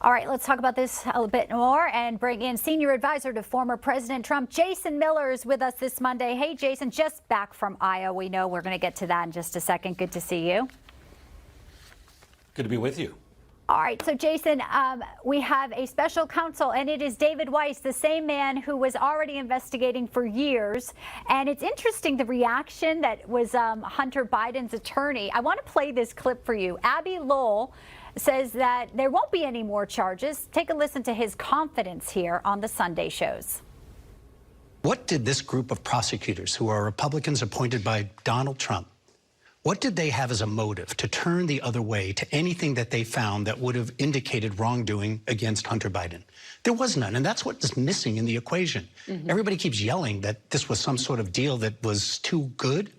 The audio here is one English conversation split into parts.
All right, let's talk about this a little bit more and bring in senior advisor to former President Trump, Jason Miller, is with us this Monday. Hey, Jason, just back from Iowa. We know we're going to get to that in just a second. Good to see you. Good to be with you. All right, so Jason, we have a special counsel, and it is David Weiss, the same man who was already investigating for years. And it's interesting, the reaction that was Hunter Biden's attorney. I want to play this clip for you. Abbe Lowell says that there won't be any more charges. Take a listen to his confidence here on the Sunday shows. What did this group of prosecutors, who are Republicans appointed by Donald Trump, what did they have as a motive to turn the other way to anything that they found that would have indicated wrongdoing against Hunter Biden? There was none, and that's what is missing in the equation. Everybody keeps yelling that this was some sort of deal that was too good.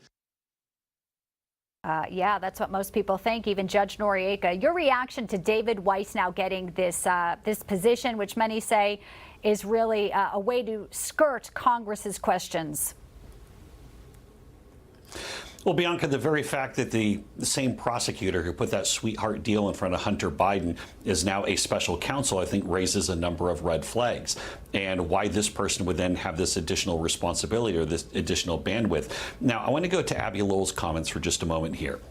Yeah, that's what most people think, even Judge Noriega. Your reaction to David Weiss now getting this this position, which many say is really a way to skirt Congress's questions? Well, Bianca, the very fact that the same prosecutor who put that sweetheart deal in front of Hunter Biden is now a special counsel, I think raises a number of red flags. And why this person would then have this additional responsibility or this additional bandwidth. Now, I want to go to Abbe Lowell's comments for just a moment here.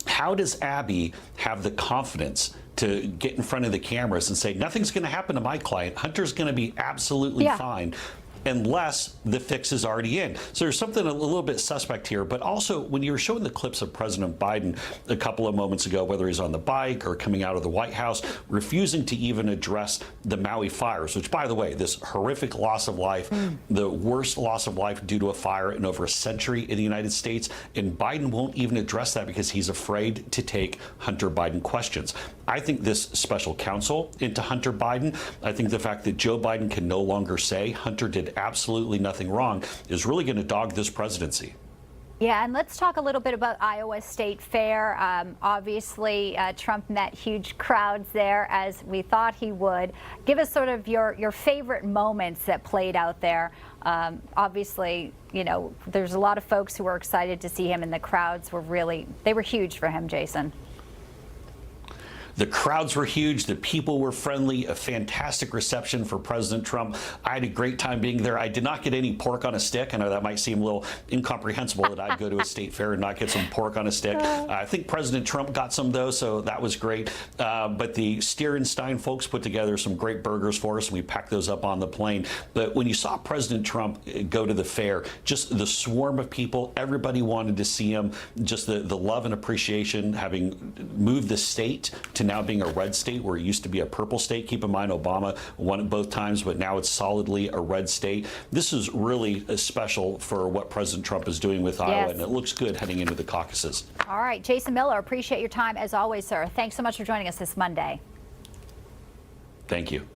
How does Abbe have the confidence to get in front of the cameras and say, nothing's going to happen to my client, Hunter's going to be absolutely fine, unless the fix is already in? So there's something a little bit suspect here. But also, when you were showing the clips of President Biden a couple of moments ago, whether he's on the bike or coming out of the White House, refusing to even address the Maui fires, which, by the way, this horrific loss of life, the worst loss of life due to a fire in over a century in the United States, and Biden won't even address that because he's afraid to take Hunter Biden questions. I think this special counsel into Hunter Biden, I think the fact that Joe Biden can no longer say Hunter did absolutely nothing wrong is really going to dog this presidency. Yeah, and let's talk a little bit about Iowa State Fair. Obviously, Trump met huge crowds there, as we thought he would. Give us sort of your favorite moments that played out there. Obviously, you know, there's a lot of folks who were excited to see him, and the crowds were they were huge for him, Jason. The crowds were huge. The people were friendly. A fantastic reception for President Trump. I had a great time being there. I did not get any pork on a stick. I know that might seem a little incomprehensible that I'd go to a state fair and not get some pork on a stick. I think President Trump got some, though, so that was great. But the Steer and Stein folks put together some great burgers for us, and we packed those up on the plane. But when you saw President Trump go to the fair, just the swarm of people, everybody wanted to see him, just the love and appreciation, having moved the state to now being a red state where it used to be a purple state. Keep in mind, Obama won it both times, but now it's solidly a red state. This is really special for what President Trump is doing with Iowa, and it looks good heading into the caucuses. All right, Jason Miller, appreciate your time as always, sir. Thanks so much for joining us this Monday. Thank you.